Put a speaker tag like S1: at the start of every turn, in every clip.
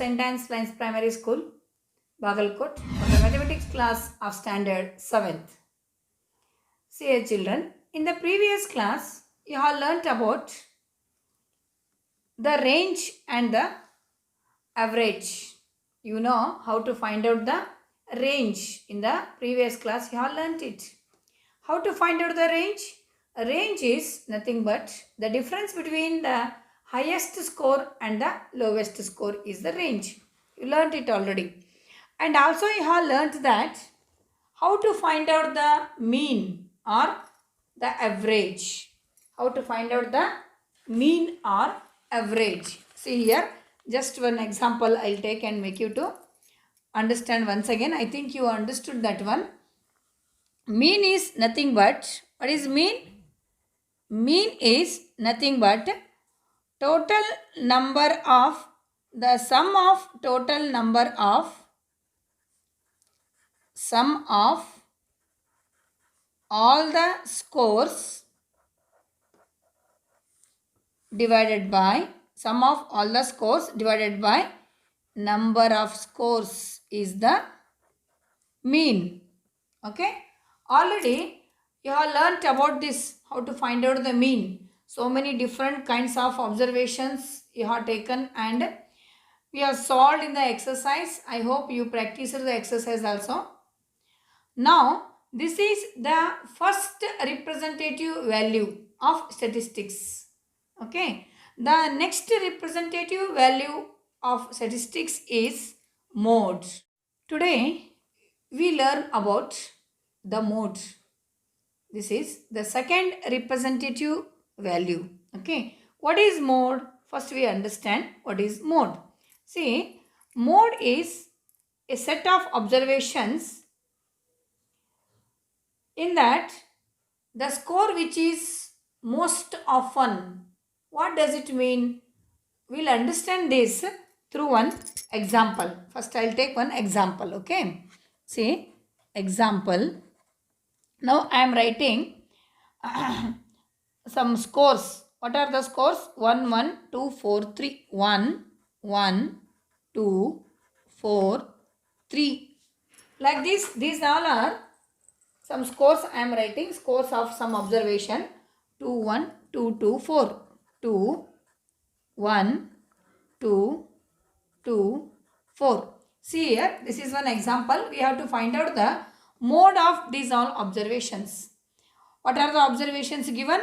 S1: St. Anne's Lines Primary School, Bagalkot, for the mathematics class of standard 7th. See children, in the previous class, you have learnt about the range and the average. You know how to find out the range. In the previous class, you have learnt it. How to find out the range? A range is nothing but the difference between the highest score and the lowest score is the range. You learnt it already. And also you have learnt that how to find out the mean or the average. How to find out the mean or average. See here, just one example I'll take and make you to understand once again. I think you understood that one. Mean is nothing but, what is mean? Mean is nothing but total number of, the sum of total number of, sum of all the scores divided by, sum of all the scores divided by number of scores is the mean. Okay. Already you have learnt about this, how to find out the mean. So many different kinds of observations you have taken and we have solved in the exercise. I hope you practiced the exercise also. Now, this is the first representative value of statistics. Okay. The next representative value of statistics is mode. Today, we learn about the mode. This is the second representative value. Okay. What is mode? First we understand what is mode. See, mode is a set of observations in that the score which is most often. What does it mean? We'll understand this through one example. First I'll take one example. Okay. See, example. Now I am writing some scores. What are the scores? 1, 1, 2, 4, 3. 1, 1, 2, 4, 3. Like this, these all are some scores I am writing. Scores of some observation. 2, 1, 2, 2, 4. 2, 1, 2, 2, 4. See here, this is one example. We have to find out the mode of these all observations. What are the observations given?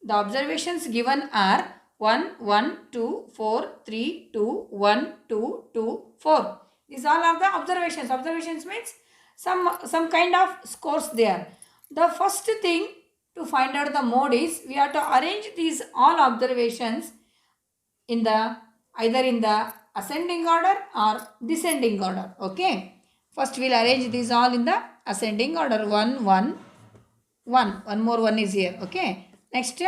S1: The observations given are 1, 1, 2, 4, 3, 2, 1, 2, 2, 4. These all are the observations. Observations means some kind of scores there. The first thing to find out the mode is we have to arrange these all observations in the either in the ascending order or descending order. Okay. First we will arrange these all in the ascending order. 1, 1, 1. One more 1 is here. Okay. Next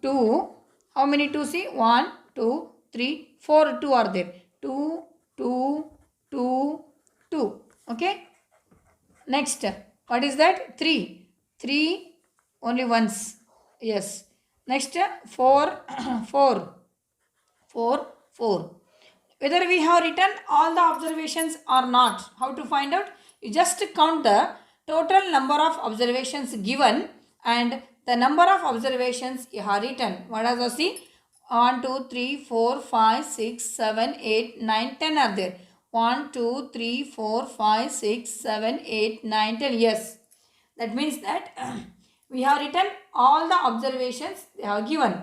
S1: 2. How many 2 see? 1, 2, 3, 4 2 are there. 2, 2, 2, 2. Okay. Next. What is that? 3. 3 only once. Yes. Next 4, 4. 4, 4. Whether we have written all the observations or not. How to find out? You just count the total number of observations given and the number of observations you have written. What does you see? 1, 2, 3, 4, 5, 6, 7, 8, 9, 10 are there. 1, 2, 3, 4, 5, 6, 7, 8, 9, 10. Yes. That means that we have written all the observations they have given.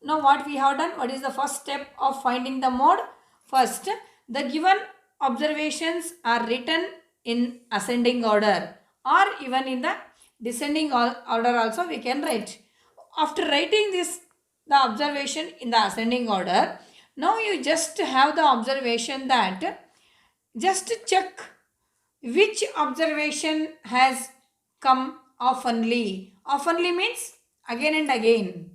S1: Now what we have done? What is the first step of finding the mode? First, the given observations are written in ascending order or even in the descending order also we can write. After writing this, the observation in the ascending order, now you just have the observation that just check which observation has come oftenly. Oftenly means again and again.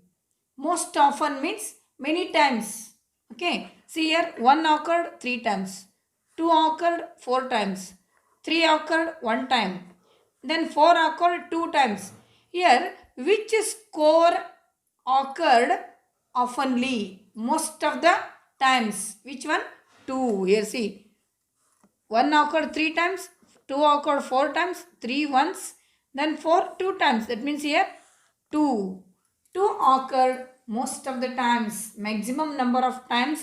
S1: Most often means many times. Okay. See here, 1 occurred 3 times. 2 occurred 4 times. 3 occurred 1 time. Then 4 occurred 2 times. Here, which score occurred oftenly? Most of the times. Which one? 2. Here see. 1 occurred 3 times, 2 occurred 4 times, 3 once, then 4 2 times. That means here 2. 2 occurred most of the times. Maximum number of times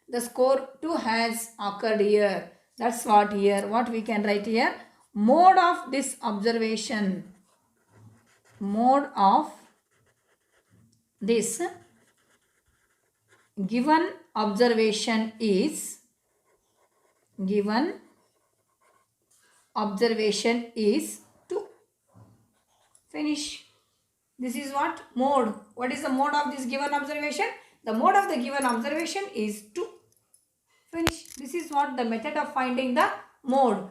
S1: the score 2 has occurred here. That's what here. What we can write here. Mode of this observation. Mode of this given observation is given observation is 2. Finish. This is what? Mode. What is the mode of this given observation? The mode of the given observation is 2. Finish. This is what the method of finding the mode.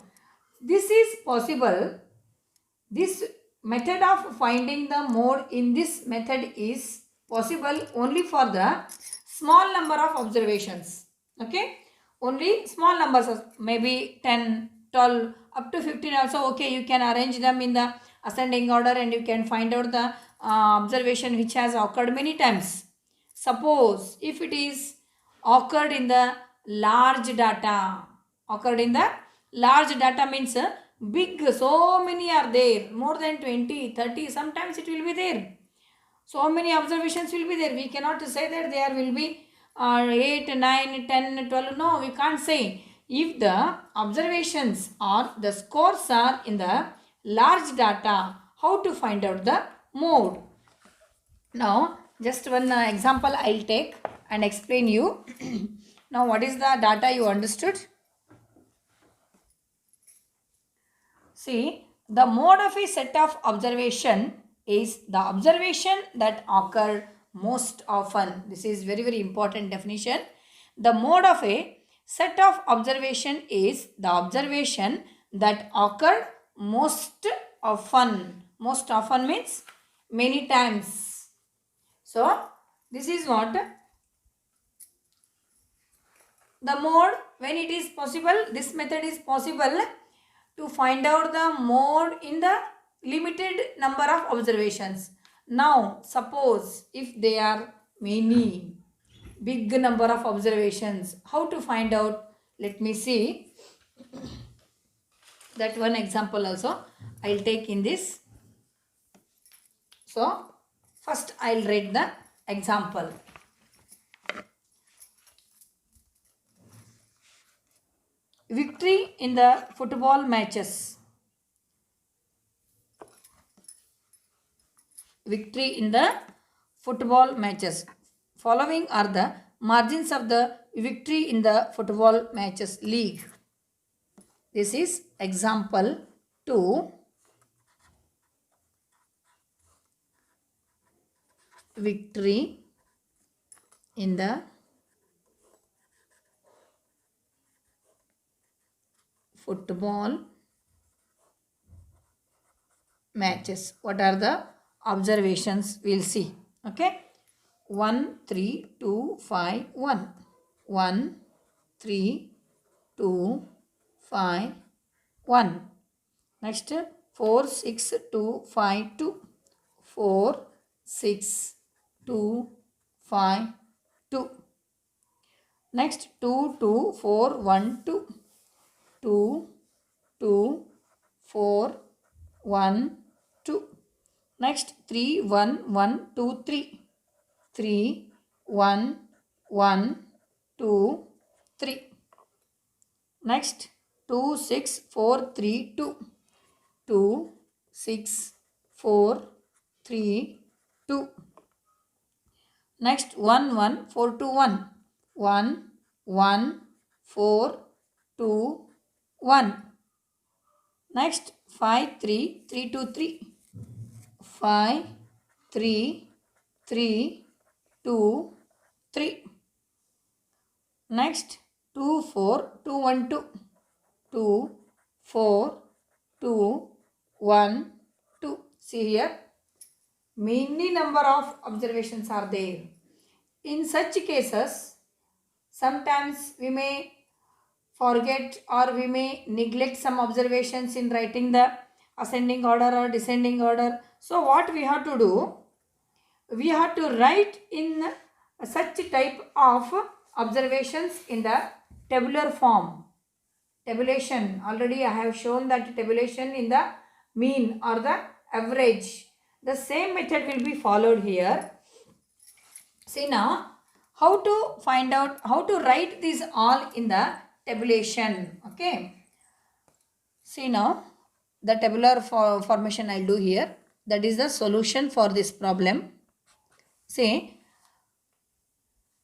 S1: This is possible. This method of finding the mode in this method is possible only for the small number of observations. Okay. Only small numbers, maybe 10, 12, up to 15 also. Okay, you can arrange them in the ascending order and you can find out the observation which has occurred many times. Suppose if it is occurred in the large data, occurred in the large data means big, so many are there, more than 20, 30, sometimes it will be there. So many observations will be there. We cannot say that there will be 8, 9, 10, 12. No, we can't say. If the observations or the scores are in the large data, how to find out the mode? Now, just one example I'll take and explain you. Now, what is the data you understood? See, the mode of a set of observation is the observation that occur most often. This is very, very important definition. The mode of a set of observation is the observation that occur most often. Most often means many times. So, this is what the mode, when it is possible, this method is possible to find out the mode in the limited number of observations. Now, suppose if there are many, big number of observations, how to find out? Let me see. That one example also I'll take in this. So, first I'll read the example. Victory in the football matches. Victory in the football matches. Following are the margins of the victory in the football matches league. This is example 2. Victory in the football matches. What are the observations? We'll see. Okay. 1, 3, 2, 5, 1. 1, 3, 2, 5, 1. Next 4, 6, 2, 5, 2. 4, 6, 2, 5, 2. Next 2, 2, 4, 1, 2. 2, 2, 4, 1, 2. Next 3, 1, 1, 2, 3. 3, 1, 1, 2, 3. Next 2, 6, 4, 3, 2. 2, 6, 4, 3, 2. Next 1, 1, 4, 2, 1. 1, 1, 4, 2, 1. Next 5, 3, 3, 2, 3. 5, 3, 3, 2, 3. Next 2, 4, 2, 1, 2. 2, 4, 2, 1, 2. See here, many number of observations are there. In such cases, sometimes we may forget or we may neglect some observations in writing the ascending order or descending order. So what we have to do? We have to write in such type of observations in the tabular form. tabulation. Already I have shown that tabulation in the mean or the average. The same method will be followed here. See now, how to find out, how to write these all in the tabulation. Okay. See now, the tabular formation I'll do here. That is the solution for this problem. See,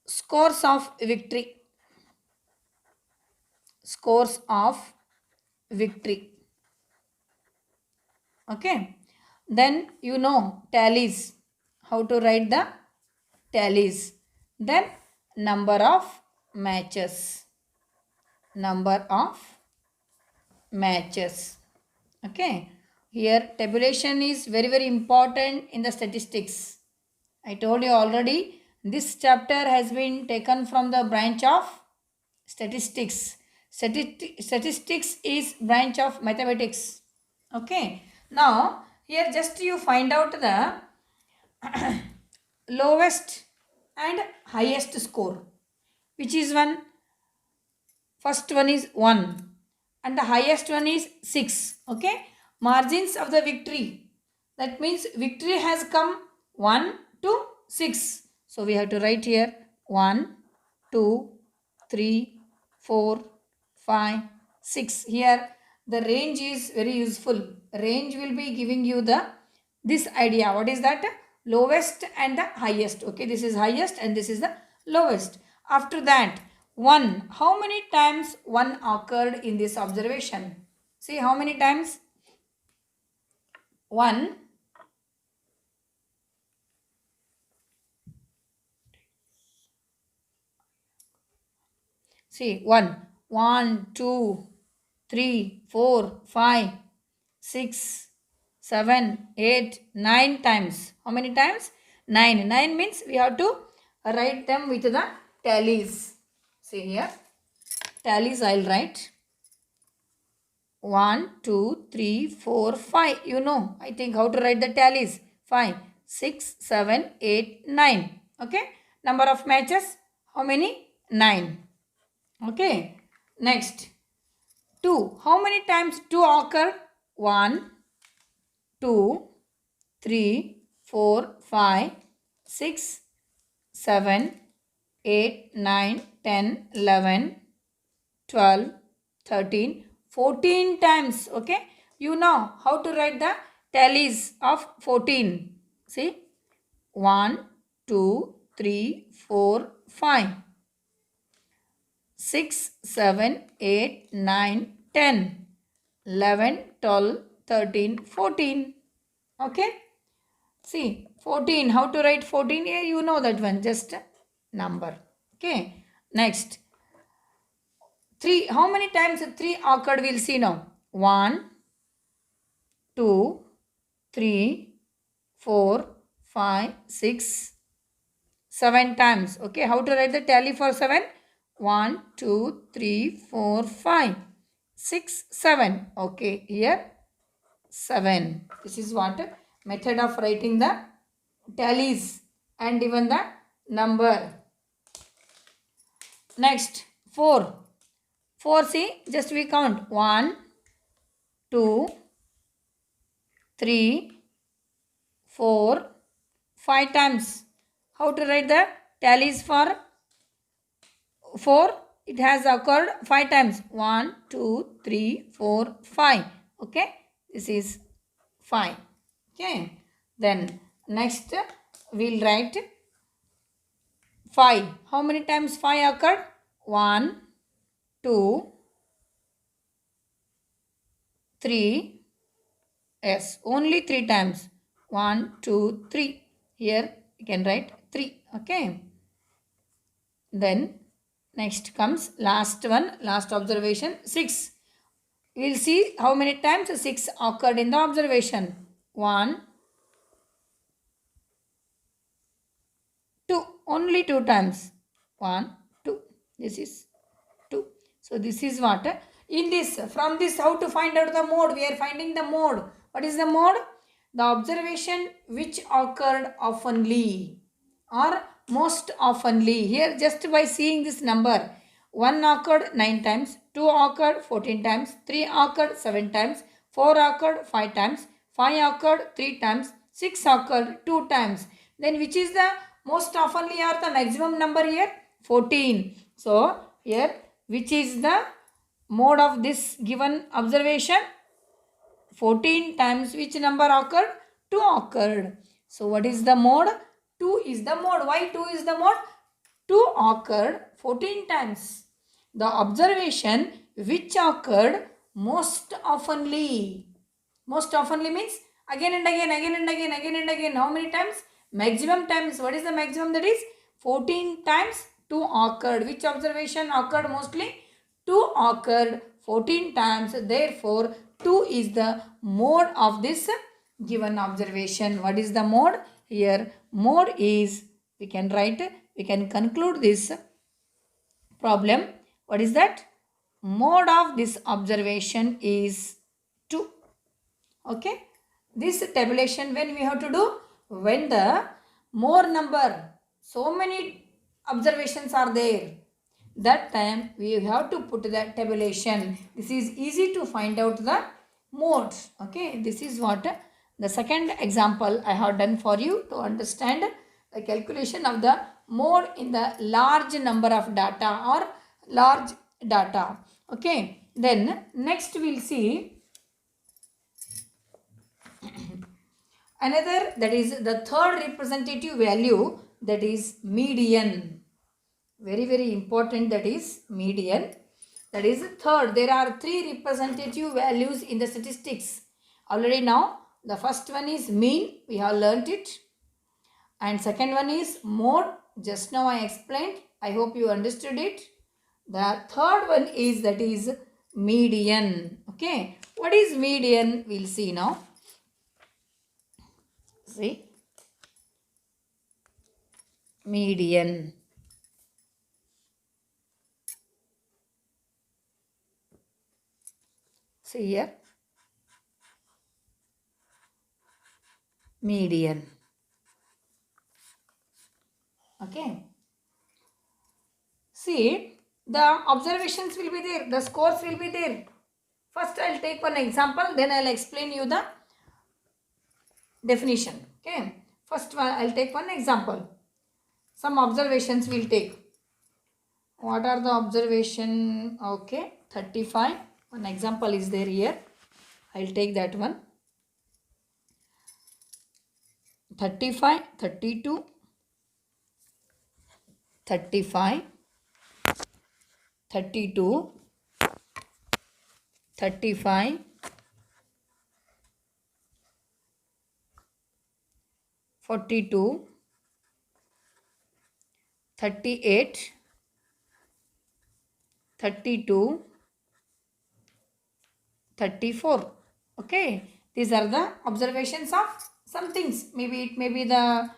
S1: scores of victory. Scores of victory. Okay. Then you know tallies. How to write the tallies. Then number of matches. Number of matches. Okay. Here tabulation is very very important in the statistics. I told you already this chapter has been taken from the branch of statistics. Statistics is branch of mathematics. Okay. Now here just you find out the lowest and highest score. Which is one? First one is 1 and the highest one is 6. Okay. Margins of the victory. That means victory has come 1 to 6. So we have to write here 1, 2, 3, 4, 5, 6. Here the range is very useful. Range will be giving you the this idea. What is that? Lowest and the highest. Okay, this is highest and this is the lowest. After that 1. How many times 1 occurred in this observation? See how many times? 1. See 1. 1, 2, 3, 4, 5, 6, 7, 8, 9 times. How many times? 9. 9 means we have to write them with the tallies. See here. Tallies I'll write. 1, 2, 3, 4, 5. You know, I think how to write the tallies. 5, 6, 7, 8, 9. Okay. Number of matches. How many? 9. Okay. Next. 2. How many times 2 occur? 1, 2, 3, 4, 5, 6, 7, 8, 9, 10, 11, 12, 13, 14 times. Okay. You know how to write the tallies of 14. See. 1, 2, 3, 4, 5. 6, 7, 8, 9, 10, 11, 12, 13, 14. Okay. See 14. How to write 14 here? You know that one. Just a number. Okay. Next. 3. How many times 3 occurred? We'll see now. 1, 2, 3, 4, 5, 6, 7 times. Okay. How to write the tally for 7? 1, 2, 3, 4, 5, 6, 7. Okay. Here 7. This is what method of writing the tallies and even the number. Next 4. 4, see, just we count 1, 2, 3, 4, 5 times. How to write the tallies for 4? It has occurred 5 times. 1, 2, 3, 4, 5. Okay. This is 5. Okay. Then next we'll write 5. How many times 5 occurred? 1, 2, 3. Yes, only 3 times. 1, 2, 3. Here you can write 3. Okay. Then next comes last one, last observation, 6. We will see how many times 6 occurred in the observation. 1, 2. Only 2 times. 1, 2. This is 2. So this is what? In this, from this, how to find out the mode? We are finding the mode. What is the mode? The observation which occurred oftenly or most oftenly. Here just by seeing this number 1 occurred 9 times, 2 occurred 14 times, 3 occurred 7 times, 4 occurred 5 times, 5 occurred 3 times, 6 occurred 2 times. Then which is the most oftenly or the maximum number here? 14. So here which is the mode of this given observation? 14 times which number occurred? 2 occurred. So what is the mode? 2 is the mode. Why 2 is the mode? 2 occurred 14 times. The observation which occurred most oftenly. Most oftenly means again and again, again and again, again and again. How many times? Maximum times. What is the maximum? That is 14 times 2 occurred. Which observation occurred mostly? 2 occurred 14 times. Therefore, 2 is the mode of this given observation. What is the mode? Here, mode is, we can write, we can conclude this problem. What is that? Mode of this observation is 2. Okay. This tabulation when we have to do? When the more number, so many observations are there, that time we have to put the tabulation. This is easy to find out the modes. Okay. This is what the second example I have done for you to understand the calculation of the mode in the large number of data or large data. Okay. Then next we will see another, that is the third representative value, that is median. Very, very important, that is median. That is third. There are 3 representative values in the statistics. Already now, the first one is mean. We have learnt it. And second one is mode. Just now I explained. I hope you understood it. The third one is, that is median. Okay. What is median? We'll see now. See. Median. See here. Median. Okay. See, the observations will be there. The scores will be there. First, I'll take one example. Then I'll explain you the definition. Okay. First one, I'll take one example. Some observations we'll take. What are the observation? Okay. 35. One example is there here. I'll take that one. 35, 32, 35, 32, 35, 42, 38, 32, 34. Okay. These are the observations of some things. Maybe it may be the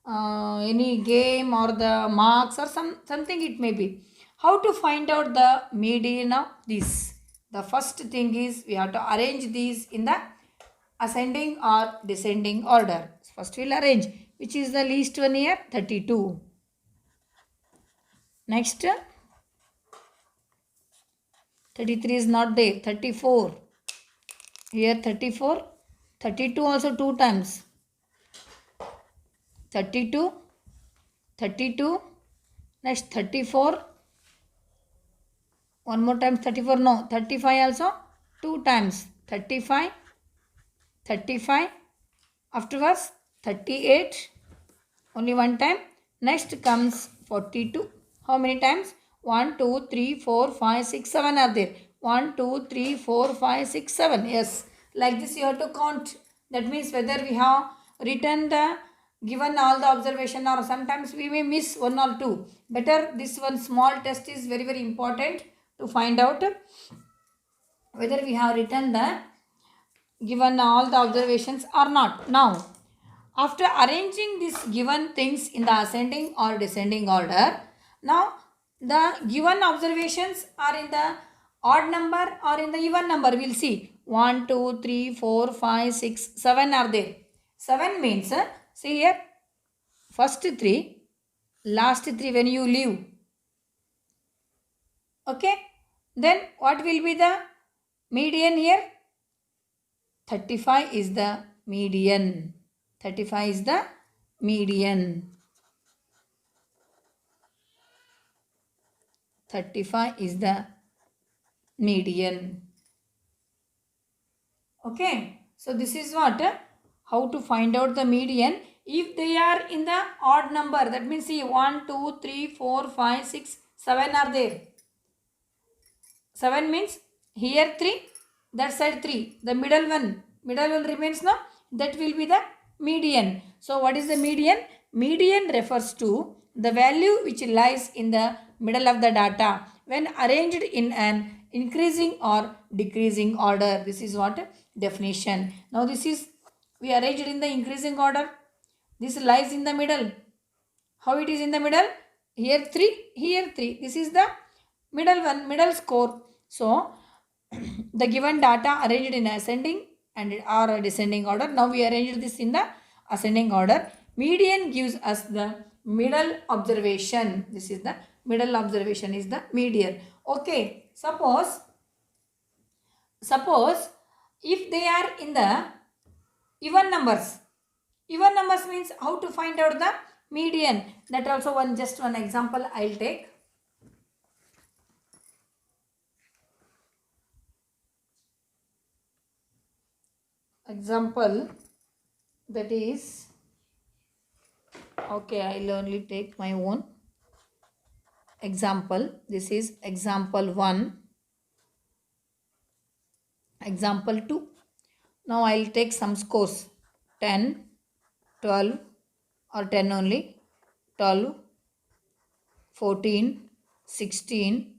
S1: any game or the marks or something it may be. How to find out the median of this? The first thing is we have to arrange these in the ascending or descending order. First we'll arrange. Which is the least one here? 32. Next, 33 is not there. 34. Here 34. 32 also 2 times. 32. 32. Next 34. One more time 34. No. 35 also 2 times. 35. 35. Afterwards 38. Only one time. Next comes 42. How many times? 1, 2, 3, 4, 5, 6, 7 are there. 1, 2, 3, 4, 5, 6, 7. Yes. Like this you have to count. That means whether we have written the given all the observation or sometimes we may miss 1 or 2. Better this one small test is very, very important to find out whether we have written the given all the observations or not. Now, after arranging these given things in the ascending or descending order, now the given observations are in the odd number or in the even number. We'll see. 1, 2, 3, 4, 5, 6, 7 are there. 7 means, see here, first 3, last 3 when you leave. Okay. Then what will be the median here? 35 is the median. 35 is the median. 35 is the median. Okay. So this is what? How to find out the median. If they are in the odd number, that means see 1, 2, 3, 4, 5, 6, 7 are there. 7 means here 3, that side 3. The middle one remains now. That will be the median. So what is the median? Median refers to the value which lies in the middle of the data when arranged in an increasing or decreasing order. This is what definition. Now this is we arranged in the increasing order. This lies in the middle. How it is in the middle? Here 3, here 3. This is the middle one, middle score. So the given data arranged in ascending and or descending order. Now we arrange this in the ascending order. Median gives us the middle observation. This is the middle observation is the median. Okay. Suppose if they are in the even numbers. Even numbers means how to find out the median. That also just one example I will take. Example that is, okay, I will only take my own example. This is example 1, example 2. Now I will take some scores 10, 12 or 10 only, 12, 14, 16,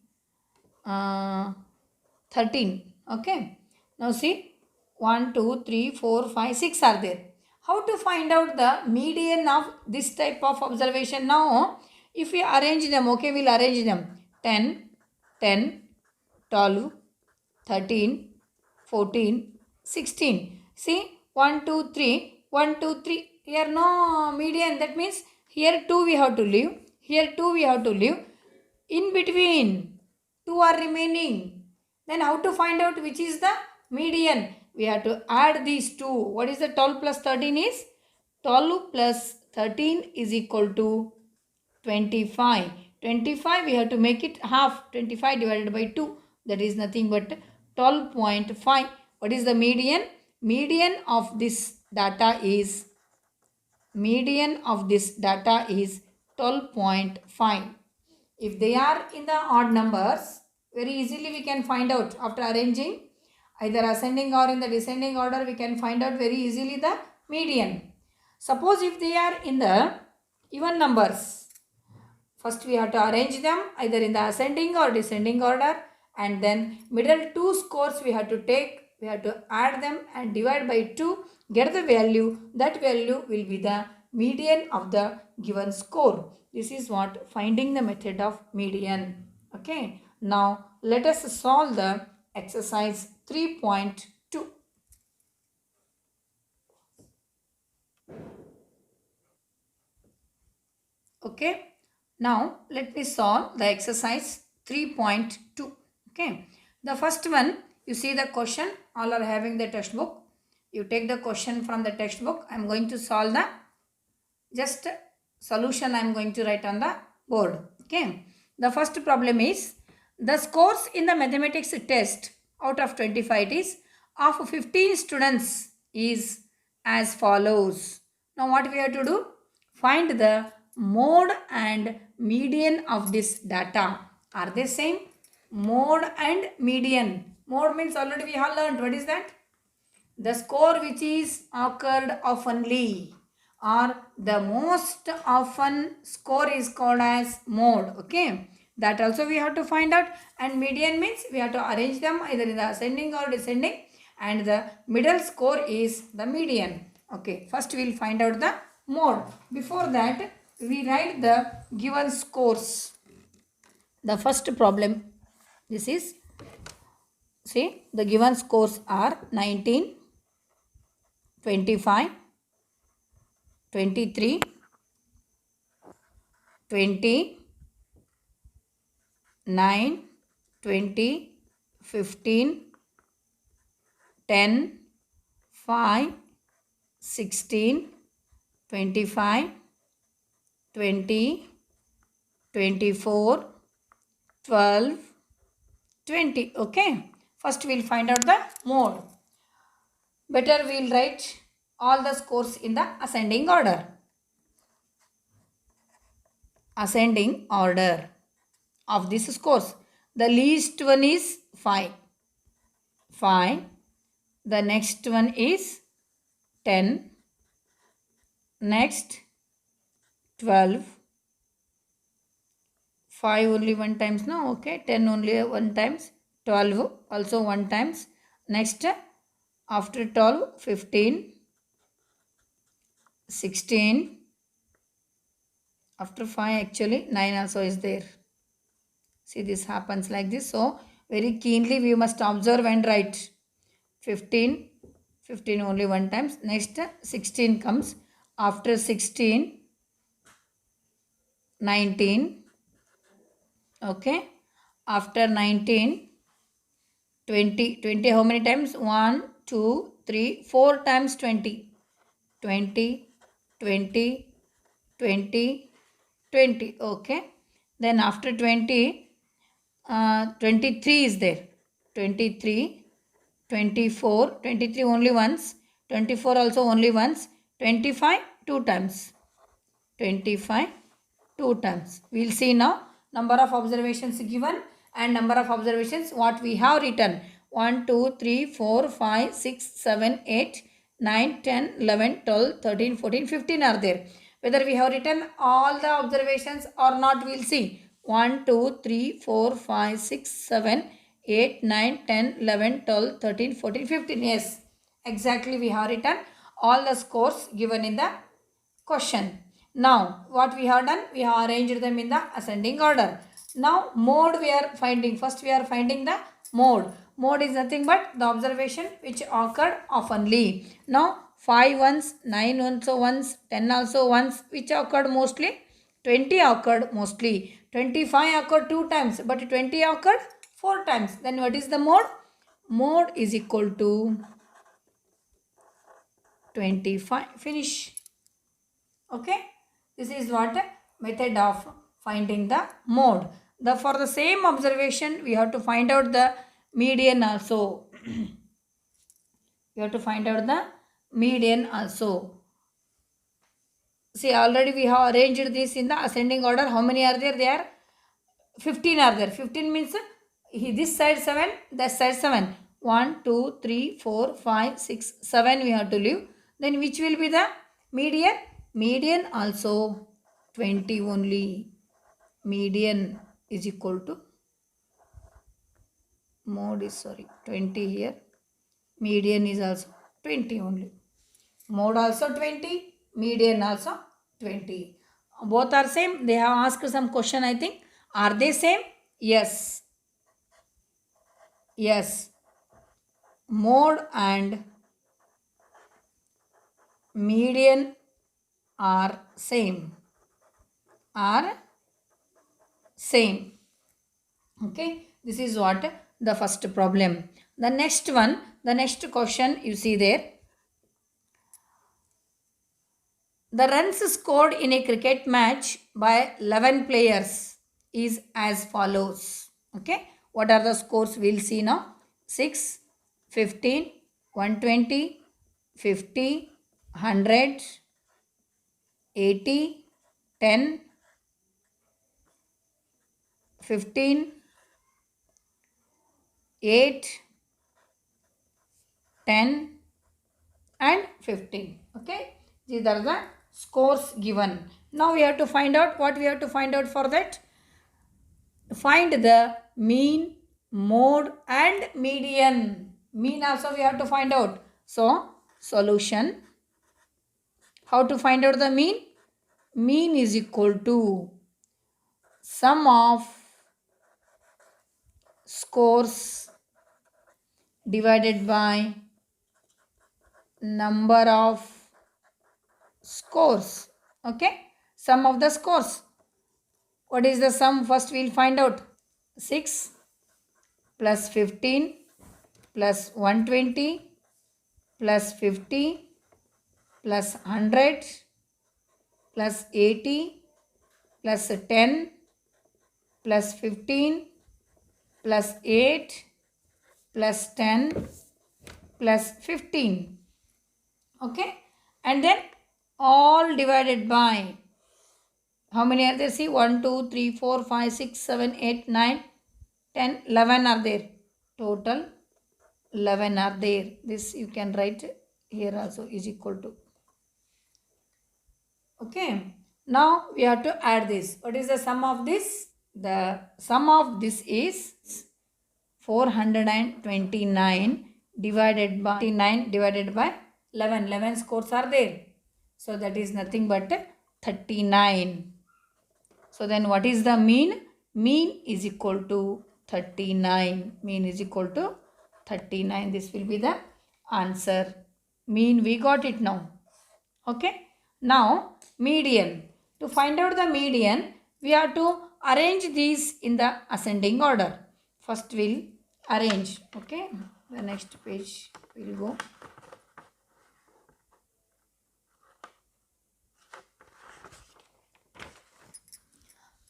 S1: 13. Okay. Now see 1, 2, 3, 4, 5, 6 are there. How to find out the median of this type of observation? Now if we arrange them, okay, we will arrange them 10, 10, 12, 13, 14, 16. See 1, 2, 3, 1, 2, 3. Here no median. That means here 2 we have to leave. Here 2 we have to leave. In between 2 are remaining. Then how to find out which is the median? We have to add these two. What is the 12 plus 13 is? 12 plus 13 is equal to 25. 25 we have to make it half. 25 divided by 2. That is nothing but 12.5. What is the median? Median of this data is 12.5. If they are in the odd numbers, very easily we can find out after arranging either ascending or in the descending order, we can find out very easily the median. Suppose if they are in the even numbers, first we have to arrange them either in the ascending or descending order, and then middle two scores we have to take, we have to add them and divide by 2, get the value. That value will be the median of the given score. This is what finding the method of median. Okay. Now let us solve the exercise 3.2. Okay. Now let me solve the exercise 3.2. Okay. The first one, you see the question, all are having the textbook. You take the question from the textbook. I am going to solve the just solution I am going to write on the board. Okay. The first problem is the scores in the mathematics test out of 25 it is of 15 students is as follows. Now what we have to do? Find the mode and median of this data. Are they same? Mode and median. Mode means already we have learned. What is that? The score which is occurred oftenly, or the most often score is called as mode. Okay. That also we have to find out. And median means we have to arrange them either in the ascending or descending, and the middle score is the median. Okay. First we will find out the mode. Before that we write the given scores. The first problem, this is, see the given scores are 19, 25, 23, 20, 9, 20, 15, 10, 5, 16, 25, 20, 24, 12, 20. Okay. First we'll find out the mode. Better we'll write all the scores in the ascending order. Ascending order of these scores. The least one is 5. 5. The next one is 10. Next 12. 5 only one times, no? Okay. 10 only one times. 12 also one times. Next after 12, 15, 16. After 5 actually 9 also is there. See, this happens like this. So very keenly we must observe and write. 15, 15 only one times. Next 16 comes. After 16, 19. Okay. After 19, 20. 20 how many times? 1, 2, 3, 4 times 20. 20, 20, 20, 20. Okay. Then after 20, 23 is there. 23, 24, 23 only once, 24 also only once, 25 two times, 25 two times. We will see now number of observations given and number of observations what we have written. 1, 2, 3, 4, 5, 6, 7, 8, 9, 10, 11, 12, 13, 14, 15 are there. Whether we have written all the observations or not, we will see. 1, 2, 3, 4, 5, 6, 7, 8, 9, 10, 11, 12, 13, 14, 15. Yes, exactly we have written all the scores given in the question. Now, what we have done? We have arranged them in the ascending order. Now, mode we are finding. First, we are finding the mode. Mode is nothing but the observation which occurred oftenly. Now, 5 once, 9 also once, 10 also once, which occurred mostly. 20 occurred mostly. 25 occurred 2 times, but 20 occurred 4 times. Then what is the mode? Mode is equal to 25. Finish. Okay. This is what method of finding the mode. For the same observation, we have to find out the median also. We have to find out the median also. See, already we have arranged this in the ascending order. How many are there? There are 15 are there. 15 means this side 7, that side 7. 1, 2, 3, 4, 5, 6, 7 we have to leave. Then which will be the median? Median also 20 only. Median is equal to mode is 20 here. Median is also 20 only. Mode also 20. Median also 20. Both are same. They have asked some question, I think. Are they same? Yes. Yes. Mode and median are same. Are same. Okay. This is what the first problem. The next one, the next question you see there. The runs scored in a cricket match by 11 players is as follows. Okay. What are the scores? We'll see now. 6, 15, 120, 50, 100, 80, 10, 15, 8, 10 and 15. Okay. These are the scores given. Now we have to find out what we have to find out for that. Find the mean, mode and median. Mean also we have to find out. So, solution. How to find out the mean? Mean is equal to sum of scores divided by number of scores. Okay. Sum of the scores. What is the sum? First we will find out. 6, plus 15 plus 120 plus 50 plus 100 plus 80 plus 10 plus 15 plus 8 plus 10 plus 15. Okay, and then all divided by how many are there? See, 1, 2, 3, 4, 5, 6, 7, 8, 9, 10, 11 are there. Total 11 are there. This you can write here also is equal to. Okay, now we have to add this. What is the sum of this? The sum of this is 429 divided by 11. 11 scores are there. So that is nothing but 39. So then what is the mean? Mean is equal to 39. Mean is equal to 39. This will be the answer. Mean we got it now. Okay. Now median. To find out the median, we have to arrange these in the ascending order. First we'll arrange. Okay. The next page will go.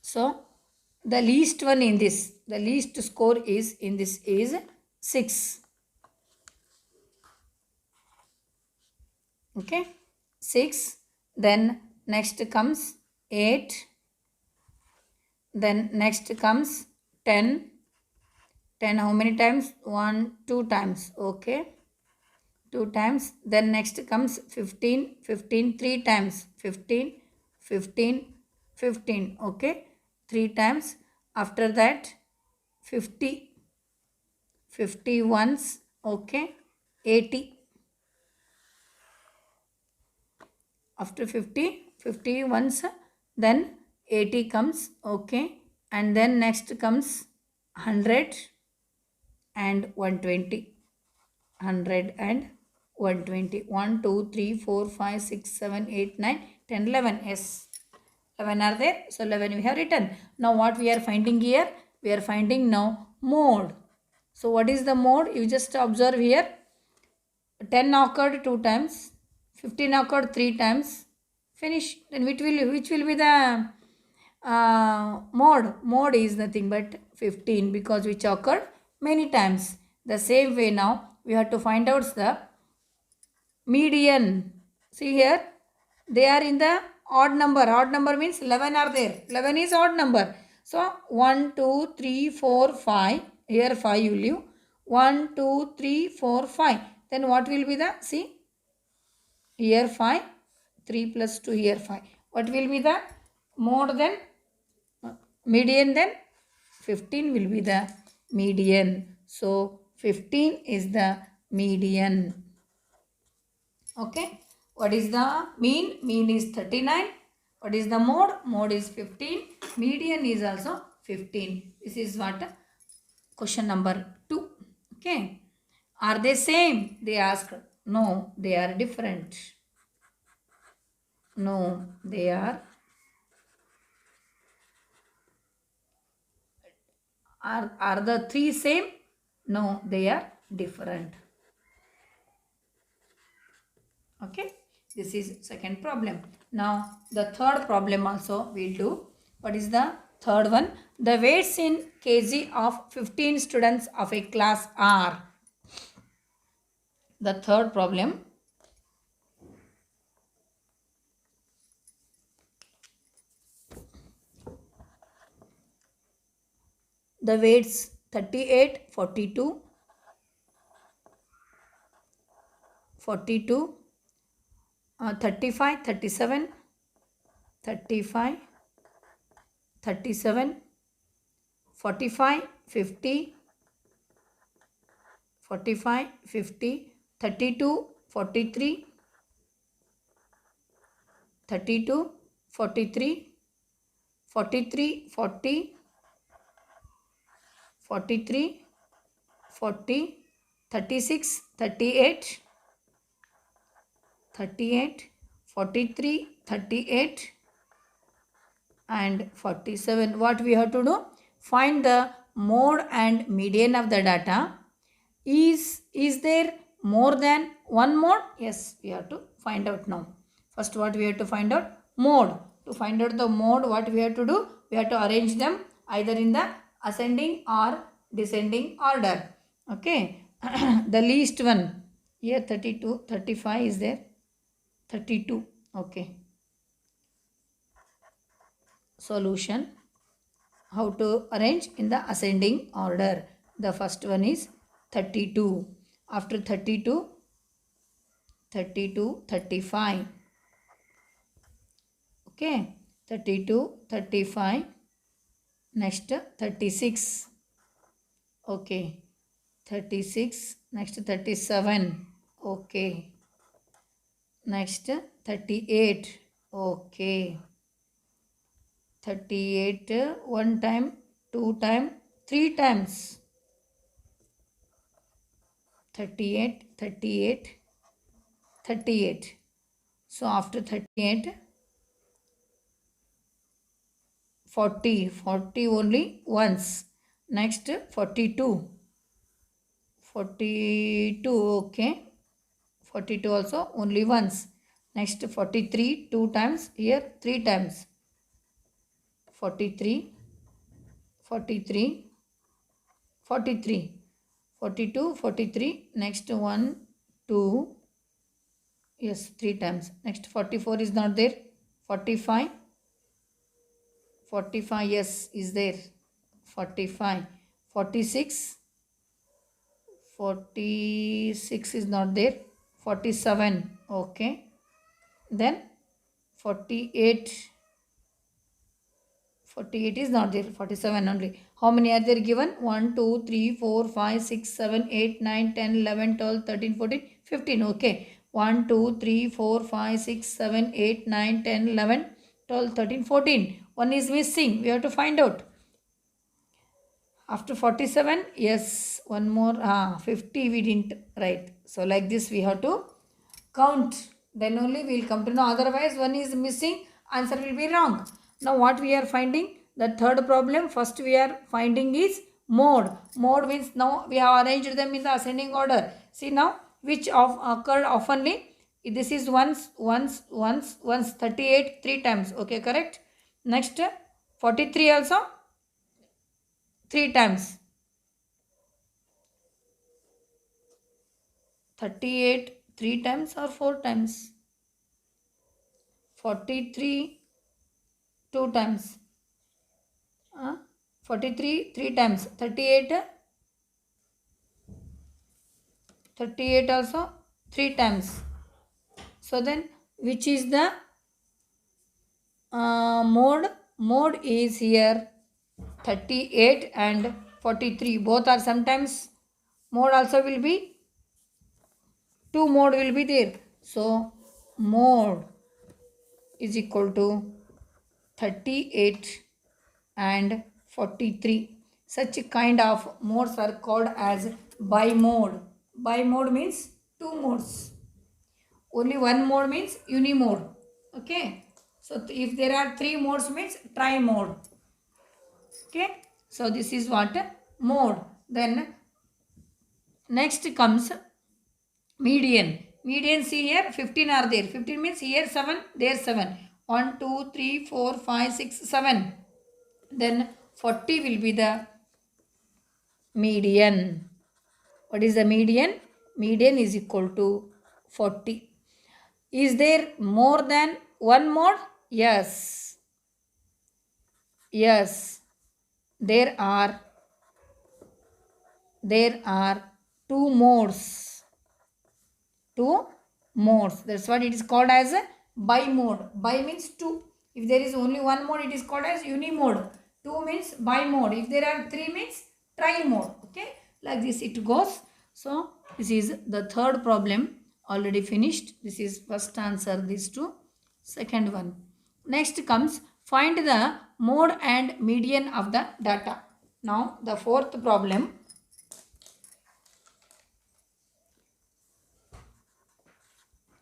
S1: So the least one in this, the least score is in this is 6. Okay, 6. Then next comes 8. Then next comes 10. 10 how many times? 1, 2 times. Okay, 2 times. Then next comes 15. 15 3 times. 15, 15, 15. Okay, 3 times. After that 50. 50 once. Okay, 80. After 50, 50 once, then 80 comes. Okay, and then next comes 100 and 120. 100 and 120. 1, 2, 3, 4, 5, 6, 7, 8, 9, 10, 11. Yes, 11 are there. So 11 we have written. Now what we are finding here? We are finding now mode. So what is the mode? You just observe here. 10 occurred 2 times. 15 occurred 3 times. Finish. Then which will be the mode? Mode is nothing but 15 because which occurred many times. The same way now we have to find out the median. See here, they are in the odd number. Odd number means 11 are there. 11 is odd number. So 1, 2, 3, 4, 5. Here 5 you leave. 1, 2, 3, 4, 5. Then what will be the, see, here 5, 3 plus 2, here 5. What will be the mode then? Median then? 15 will be the median. So 15 is the median. Okay. What is the mean? Mean is 39. What is the mode? Mode is 15. Median is also 15. This is what question number 2. Okay. Are they same? They asked. No, they are different. No, they are the 3 same? No, they are different. Okay, this is second problem. Now the third problem also we'll do. What is the third one? The weights in kg of 15 students of a class are. The third problem. The weights 38, 42, 42, 35, 37, 35, 37, 45, 50, 45, 50, 32, 43, 32, 43, 43, 40, 43, 40, 36, 38, 38, 43, 38 and 47. What we have to do? Find the mode and median of the data. Is there more than one mode? Yes, we have to find out now. First, what we have to find out? Mode. To find out the mode, what we have to do? We have to arrange them either in the ascending or descending order. Okay. The least one. Here 32, 35 is there. 32. Okay. Solution. How to arrange in the ascending order. The first one is 32. After 32, 32, 35. Okay. 32, 35. Next 36. Okay. 36. Next 37. Okay. Next 38. Okay. 38 one time, two time, three times. 38, 38, 38. So after 38, 40, 40 only once. Next 42. 42, okay. 42 also only once. Next 43, two times. Here three times. 43, 43, 43, 42, 43. Next 1, 2. Yes, three times. Next 44 is not there. 45, 45, yes, is there. 45, 46, 46 is not there. 47, okay. Then 48, 48 is not there. 47 only. How many are there given? 1, 2, 3, 4, 5, 6, 7, 8, 9, 10, 11, 12, 13, 14, 15. Okay. 1, 2, 3, 4, 5, 6, 7, 8, 9, 10, 11, 12, 13, 14. One is missing. We have to find out. After 47, yes, one more. 50 we didn't write. So like this we have to count. Then only we will come to know. Otherwise, one is missing. Answer will be wrong. Now what we are finding? The third problem. First we are finding is mode. Mode means now we have arranged them in the ascending order. See now which of occurred oftenly. This is once, 38 three times. Okay, correct. Next 43 also three times. 38 three times or four times. 43 two times. 43 three times. 38 also three times. So then which is the mode? Mode is here 38 and 43. Both are sometimes. Mode also will be. Two mode will be there. So mode is equal to 38 and 43. Such kind of modes are called as bimode. Bimode means two modes. Only one mode means unimode. Okay. So if there are three modes means trimode. Okay. So this is what mode. Then next comes median. Median, see here 15 are there. 15 means here 7, there 7. 1, 2, 3, 4, 5, 6, 7. Then 40 will be the median. What is the median? Median is equal to 40. Is there more than one mode? Yes. Yes. There are two modes. Two modes. That's what it is called as a bimode. Bi means two. If there is only one mode, it is called as unimode. Two means bimode. If there are three means trimode. Okay. Like this it goes. So this is the third problem. Already finished. This is first answer. These two. Second one. Next comes find the mode and median of the data. Now the fourth problem.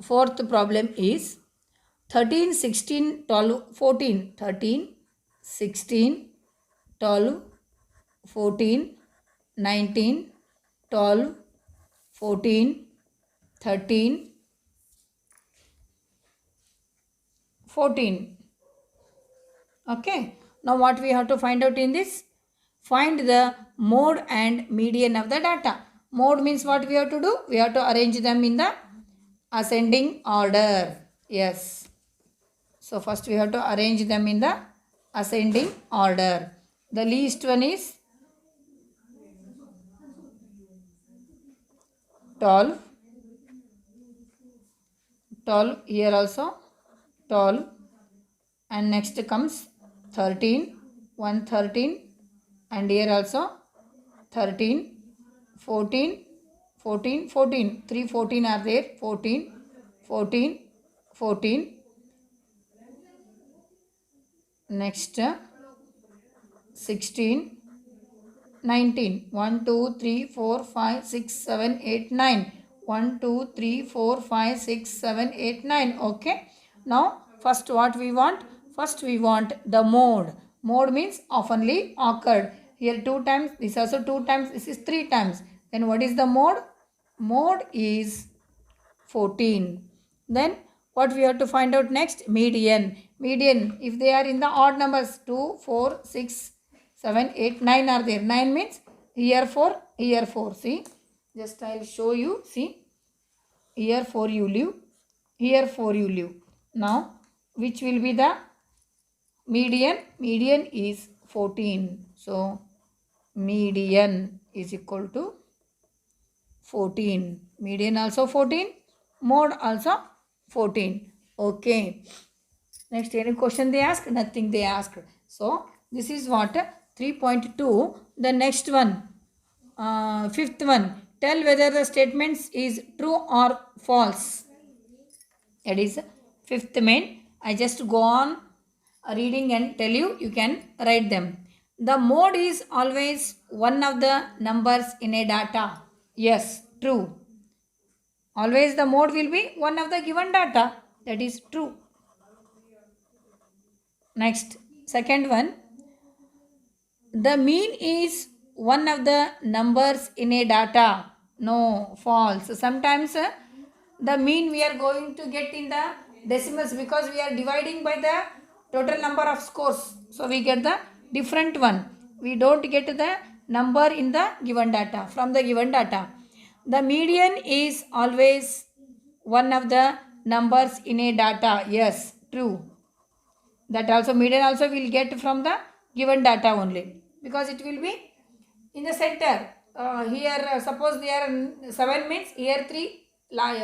S1: Fourth problem is 13, 16, 12, 14. 13, 16, 12, 14, 19, 12, 14, 13, 14. Okay. Now what we have to find out in this? Find the mode and median of the data. Mode means what we have to do? We have to arrange them in the ascending order. Yes. So first we have to arrange them in the ascending order. The least one is 12. 12 here also 12, and next comes 13, 113, and here also 13, 14, 14, 14, 3 14 are there, 14, 14, 14, next 16, 19, 1 2 3 4 5 6 7 8 9, 1 2 3 4 5 6 7 8 9. Okay. Now first what we want? First we want the mode. Mode means oftenly occurred. Here 2 times, this also 2 times, this is 3 times. Then what is the mode? Mode is 14. Then what we have to find out next? Median. Median, if they are in the odd numbers, 2, 4, 6, 7, 8, 9 are there. 9 means here 4, here 4. See, just I will show you. See, here 4 you leave, here 4 you leave. Now, which will be the median? Median is 14. So, median is equal to 14. Median also 14. Mode also 14. Okay. Next, any question they ask? Nothing they asked. So, this is what 3.2. The next one, fifth one. Tell whether the statements is true or false. That is fifth main. I just go on reading and tell you. You can write them. The mode is always one of the numbers in a data. Yes, true. Always the mode will be one of the given data. That is true. Next, second one. The mean is one of the numbers in a data. No, false. Sometimes the mean we are going to get in the decimals because we are dividing by the total number of scores. So we get the different one. We don't get the number in the given data, from the given data. The median is always one of the numbers in a data. Yes, true. That also median also will get from the given data only, because it will be in the center. Here suppose there are 7 means here 3,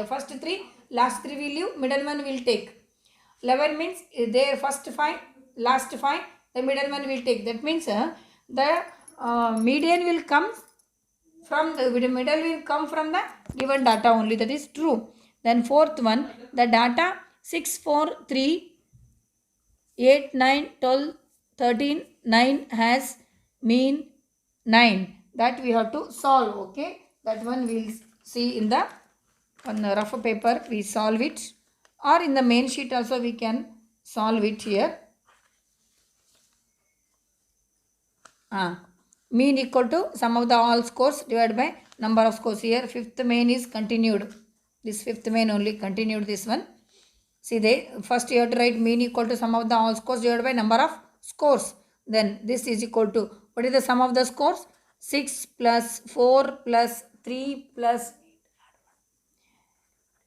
S1: first 3, last 3 will leave, middle one will take. 11 means there first 5, last 5, the middle one will take. That means the median will come from the middle will come from the given data only. That is true. Then fourth one, the data 6, 4, 3, 8, 9, 12, 13, 9 has mean 9. That we have to solve. Okay. That one we'll see in the on the rough paper. We solve it. Or in the main sheet also we can solve it here. Mean equal to sum of the all scores divided by number of scores. Here fifth main is continued. This fifth main only continued this one. See, first you have to write mean equal to sum of the all scores divided by number of scores. Then this is equal to, what is the sum of the scores? 6 plus 4 plus 3 plus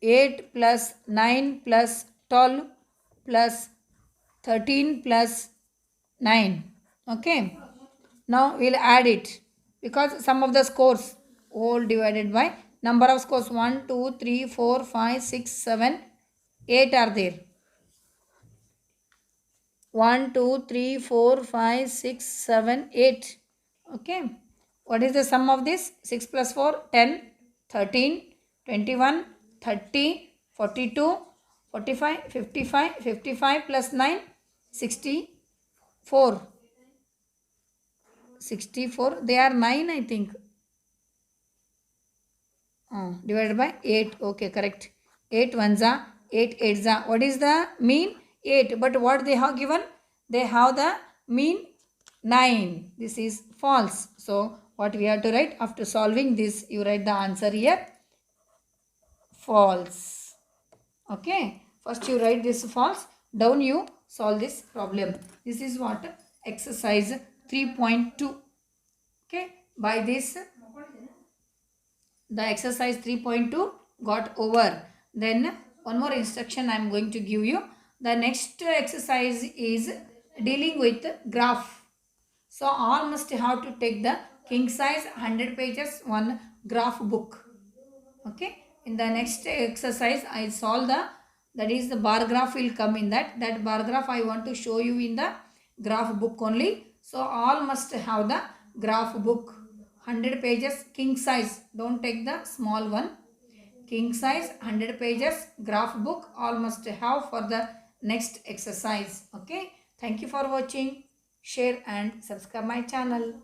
S1: 8 plus 9 plus 12 plus 13 plus 9. Okay. Now we'll add it, because sum of the scores all divided by number of scores 1, 2, 3, 4, 5, 6, 7, 8 are there. 1, 2, 3, 4, 5, 6, 7, 8. Okay. What is the sum of this? 6 plus 4, 10, 13, 21, 30, 42, 45, 55, 55 plus 9, 64. 64, they are 9 I think. Divided by 8. Okay, correct. 8 ones are 8 eights are. What is the mean? 8. But what they have given? They have the mean 9. This is false. So what we have to write? After solving this, you write the answer here. False. Okay. First you write this false. Down you solve this problem. This is what? Exercise 3.2. Okay. By this, the exercise 3.2 got over. Then one more instruction I am going to give you. The next exercise is dealing with graph. So all must have to take the king size 100 pages one graph book. Okay. In the next exercise I solve that is the bar graph will come in that. That bar graph I want to show you in the graph book only. So all must have the graph book. 100 pages king size. Don't take the small one. King size 100 pages graph book all must have for the next exercise. Okay. Thank you for watching. Share and subscribe my channel.